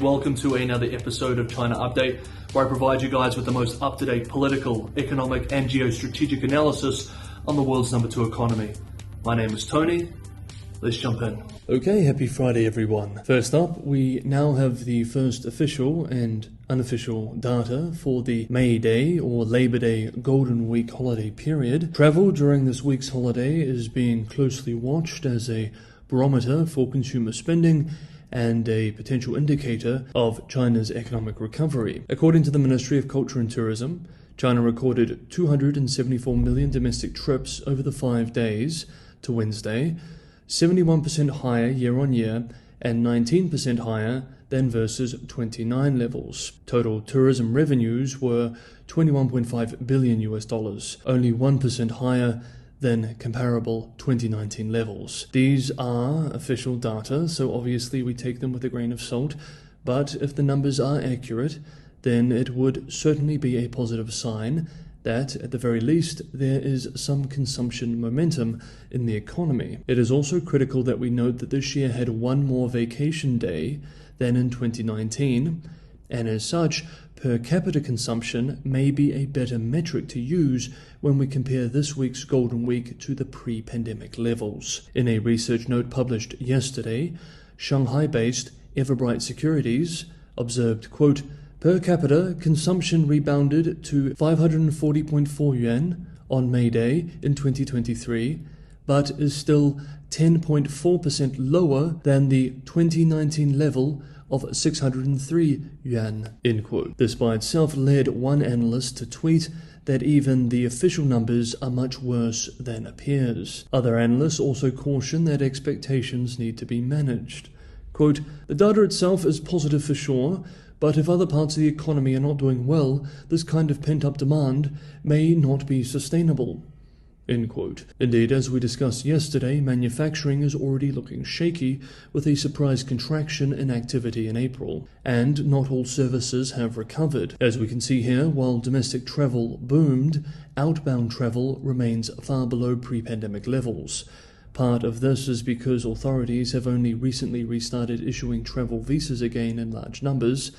Welcome to another episode of China Update, where I provide you guys with the most up-to-date political, economic and geostrategic analysis on the world's number 2 economy. My name is Tony. Let's jump in. Okay, happy Friday everyone. First up, we now have the first official and unofficial data for the May Day or Labor Day Golden Week holiday period. Travel during this week's holiday is being closely watched as a barometer for consumer spending and a potential indicator of China's economic recovery. According to the Ministry of Culture and Tourism, China recorded 274 million domestic trips over the 5 days to Wednesday, 71% higher year-on-year and 19% higher than versus 29 levels. Total tourism revenues were $21.5 billion, only 1% higher than comparable 2019 levels. These are official data, so obviously we take them with a grain of salt, but if the numbers are accurate, then it would certainly be a positive sign that, at the very least, there is some consumption momentum in the economy. It is also critical that we note that this year had one more vacation day than in 2019, and as such, per capita consumption may be a better metric to use when we compare this week's Golden Week to the pre-pandemic levels. In a research note published yesterday, Shanghai-based Everbright Securities observed, quote, per capita consumption rebounded to 540.4 yuan on May Day in 2023, but is still 10.4% lower than the 2019 level of 603 yuan, end quote. This by itself led one analyst to tweet that even the official numbers are much worse than appears. Other analysts also caution that expectations need to be managed. Quote, the data itself is positive for sure, but if other parts of the economy are not doing well, this kind of pent-up demand may not be sustainable. End quote. Indeed, as we discussed yesterday, manufacturing is already looking shaky with a surprise contraction in activity in April, and not all services have recovered. As we can see here, while domestic travel boomed, outbound travel remains far below pre-pandemic levels. Part of this is because authorities have only recently restarted issuing travel visas again in large numbers,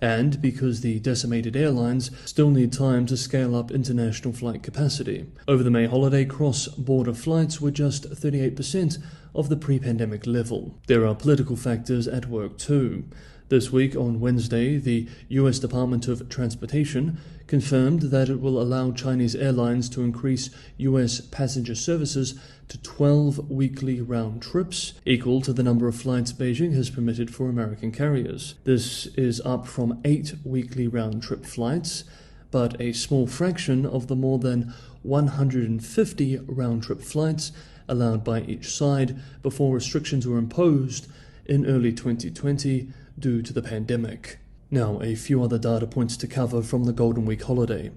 and because the decimated airlines still need time to scale up international flight capacity. Over the May holiday, cross-border flights were just 38% of the pre-pandemic level. There are political factors at work too. This week, on Wednesday, the U.S. Department of Transportation confirmed that it will allow Chinese airlines to increase U.S. passenger services to 12 weekly round trips, equal to the number of flights Beijing has permitted for American carriers. This is up from 8 weekly round-trip flights, but a small fraction of the more than 150 round-trip flights allowed by each side before restrictions were imposed in early 2020 due to the pandemic. Now, a few other data points to cover from the Golden Week holiday.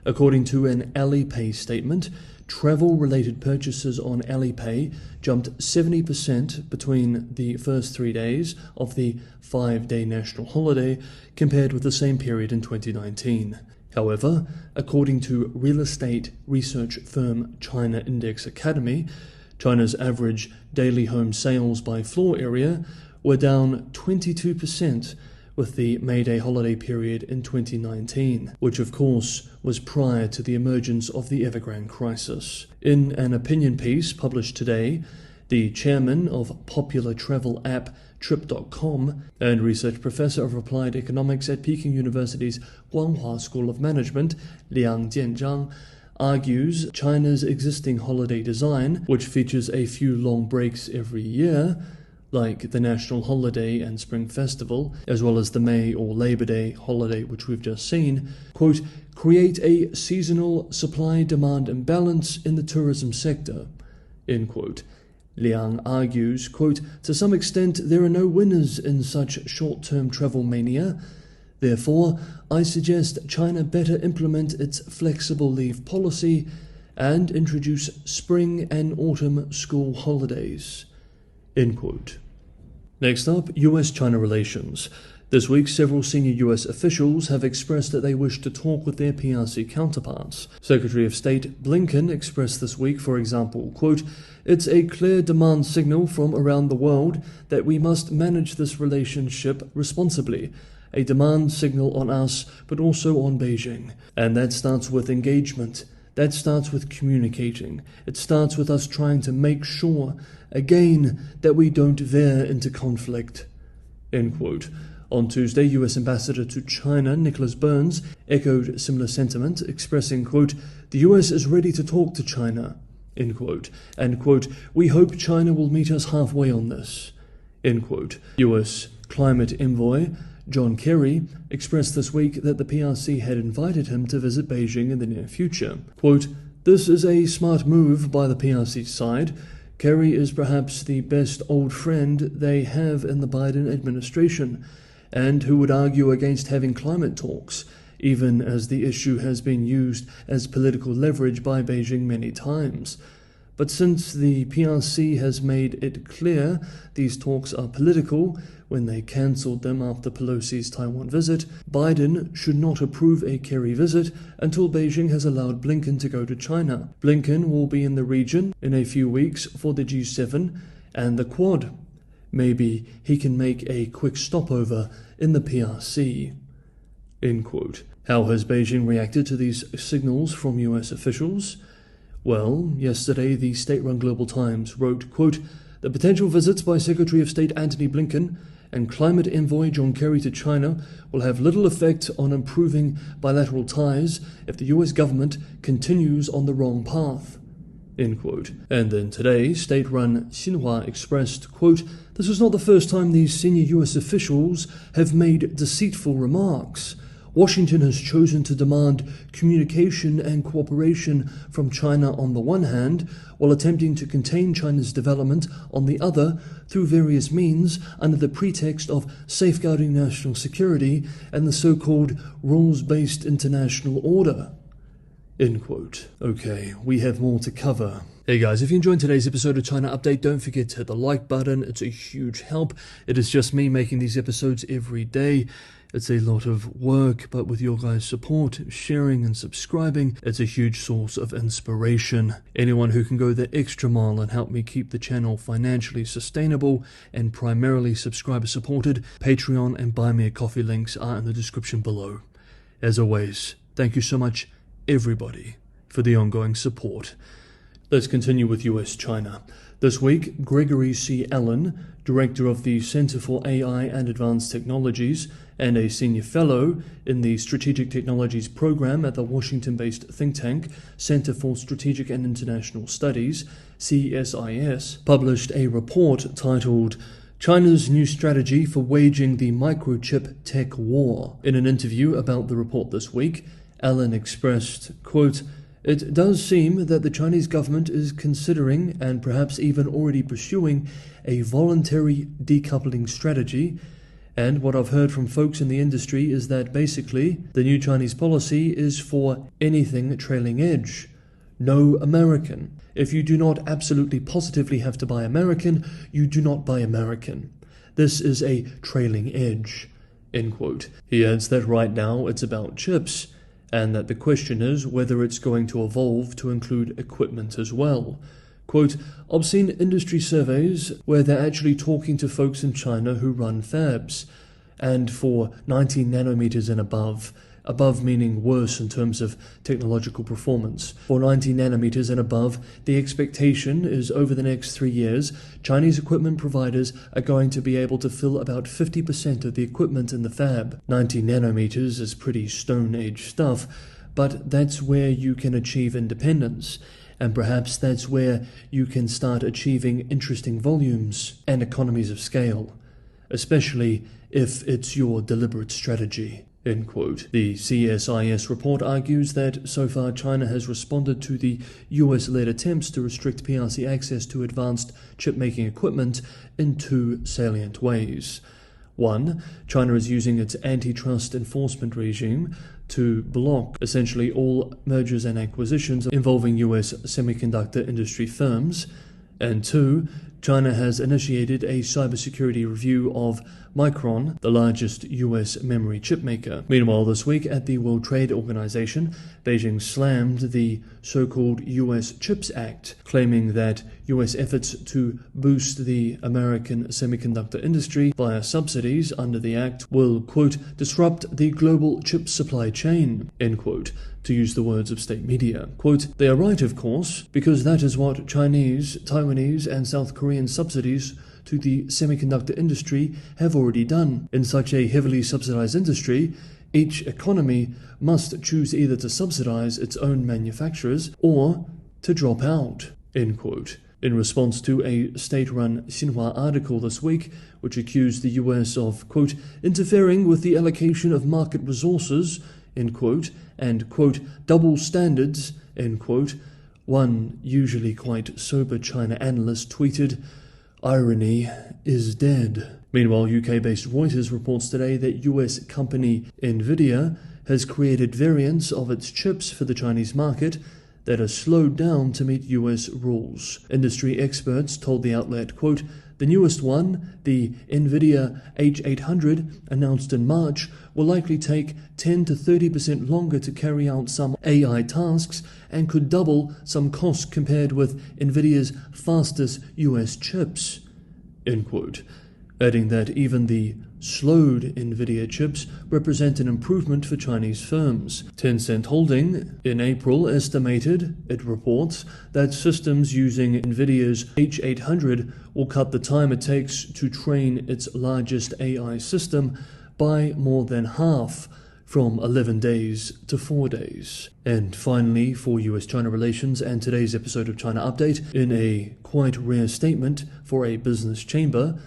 According to an Alipay statement, travel-related purchases on Alipay jumped 70% between the first 3 days of the 5-day national holiday compared with the same period in 2019. However, according to real estate research firm China Index Academy, China's average daily home sales by floor area were down 22% with the May Day holiday period in 2019, which of course was prior to the emergence of the Evergrande crisis. In an opinion piece published today, the chairman of popular travel app Trip.com and research professor of applied economics at Peking University's Guanghua School of Management, Liang Jianzhang, argues China's existing holiday design, which features a few long breaks every year, like the National Holiday and Spring Festival, as well as the May or Labor Day holiday which we've just seen, quote, create a seasonal supply-demand imbalance in the tourism sector, end quote. Liang argues, quote, to some extent there are no winners in such short-term travel mania. Therefore, I suggest China better implement its flexible leave policy and introduce spring and autumn school holidays. End quote. Next up, US-China relations. This week, several senior US officials have expressed that they wish to talk with their PRC counterparts. Secretary of State Blinken expressed this week, for example, quote, "It's a clear demand signal from around the world that we must manage this relationship responsibly. A demand signal on us, but also on Beijing. And that starts with engagement. That starts with communicating. It starts with us trying to make sure, again, that we don't veer into conflict." End quote. On Tuesday, US Ambassador to China, Nicholas Burns, echoed similar sentiment, expressing, quote, "The US is ready to talk to China," end quote, and, quote, "We hope China will meet us halfway on this," end quote. US climate envoy John Kerry expressed this week that the PRC had invited him to visit Beijing in the near future. Quote, "This is a smart move by the PRC side. Kerry is perhaps the best old friend they have in the Biden administration, and who would argue against having climate talks, even as the issue has been used as political leverage by Beijing many times. But since the PRC has made it clear these talks are political when they cancelled them after Pelosi's Taiwan visit, Biden should not approve a Kerry visit until Beijing has allowed Blinken to go to China. Blinken will be in the region in a few weeks for the G7 and the Quad. Maybe he can make a quick stopover in the PRC." End quote. How has Beijing reacted to these signals from US officials? Well, yesterday the state-run Global Times wrote, quote, "The potential visits by Secretary of State Antony Blinken and climate envoy John Kerry to China will have little effect on improving bilateral ties if the US government continues on the wrong path." End quote. And then today, state-run Xinhua expressed, quote, "This is not the first time these senior US officials have made deceitful remarks. Washington has chosen to demand communication and cooperation from China on the one hand, while attempting to contain China's development on the other through various means under the pretext of safeguarding national security and the so-called rules-based international order." End quote. Okay, we have more to cover. Hey guys, if you enjoyed today's episode of China Update, don't forget to hit the like button. It's a huge help. It is just me making these episodes every day. It's a lot of work, but with your guys' support, sharing and subscribing, it's a huge source of inspiration. Anyone who can go the extra mile and help me keep the channel financially sustainable and primarily subscriber supported, Patreon and Buy Me a Coffee links are in the description below. As always, thank you so much, everybody, for the ongoing support. Let's continue with US-China. This week, Gregory C. Allen, Director of the Center for AI and Advanced Technologies and a Senior Fellow in the Strategic Technologies Program at the Washington-based think tank Center for Strategic and International Studies, CSIS, published a report titled China's New Strategy for Waging the Microchip Tech War. In an interview about the report this week, Allen expressed, quote, "It does seem that the Chinese government is considering and perhaps even already pursuing a voluntary decoupling strategy, and what I've heard from folks in the industry is that basically the new Chinese policy is for anything trailing edge. No American. If you do not absolutely positively have to buy American, you do not buy American. This is a trailing edge." End quote. He adds that right now it's about chips, and that the question is whether it's going to evolve to include equipment as well. Quote, "I've seen industry surveys where they're actually talking to folks in China who run fabs, and for 19 nanometers and above meaning worse in terms of technological performance. For 90 nanometers and above, the expectation is over the next 3 years, Chinese equipment providers are going to be able to fill about 50% of the equipment in the fab. 90 nanometers is pretty Stone Age stuff, but that's where you can achieve independence, and perhaps that's where you can start achieving interesting volumes and economies of scale, especially if it's your deliberate strategy." End quote. The CSIS report argues that so far China has responded to the US-led attempts to restrict PRC access to advanced chip-making equipment in two salient ways. One, China is using its antitrust enforcement regime to block essentially all mergers and acquisitions involving US semiconductor industry firms. And two, China has initiated a cybersecurity review of Micron, the largest US memory chip maker. Meanwhile, this week at the World Trade Organization, Beijing slammed the so-called US CHIPS Act, claiming that US efforts to boost the American semiconductor industry via subsidies under the act will, quote, disrupt the global chip supply chain, end quote, to use the words of state media. Quote, they are right, of course, because that is what Chinese, Taiwanese, and South Korean subsidies to the semiconductor industry have already done. In such a heavily subsidized industry, each economy must choose either to subsidize its own manufacturers or to drop out, end quote. In response to a state-run Xinhua article this week, which accused the US of, quote, interfering with the allocation of market resources, end quote, and, quote, double standards, end quote, one usually quite sober China analyst tweeted, irony is dead. Meanwhile, UK-based Reuters reports today that US company Nvidia has created variants of its chips for the Chinese market that are slowed down to meet US rules. Industry experts told the outlet, quote, the newest one, the NVIDIA H800, announced in March, will likely take 10 to 30% longer to carry out some AI tasks and could double some costs compared with NVIDIA's fastest US chips, end quote. Adding that even the slowed NVIDIA chips represent an improvement for Chinese firms. Tencent Holding in April estimated, it reports, that systems using NVIDIA's H800 will cut the time it takes to train its largest AI system by more than half, from 11 days to 4 days. And finally, for US-China relations and today's episode of China Update, in a quite rare statement for a business chamber,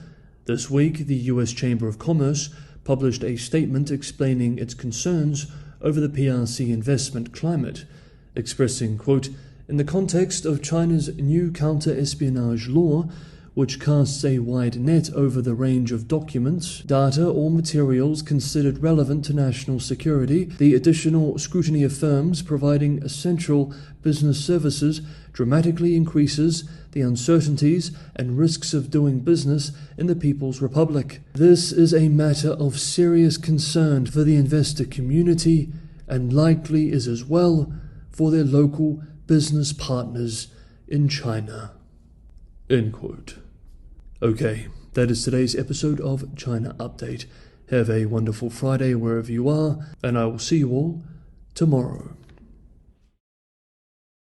this week, the US Chamber of Commerce published a statement explaining its concerns over the PRC investment climate, expressing, quote, in the context of China's new counter-espionage law, which casts a wide net over the range of documents, data, or materials considered relevant to national security, the additional scrutiny of firms providing essential business services dramatically increases the uncertainties and risks of doing business in the People's Republic. This is a matter of serious concern for the investor community and likely is as well for their local business partners in China, end quote. Okay, that is today's episode of China Update. Have a wonderful Friday wherever you are, and I will see you all tomorrow.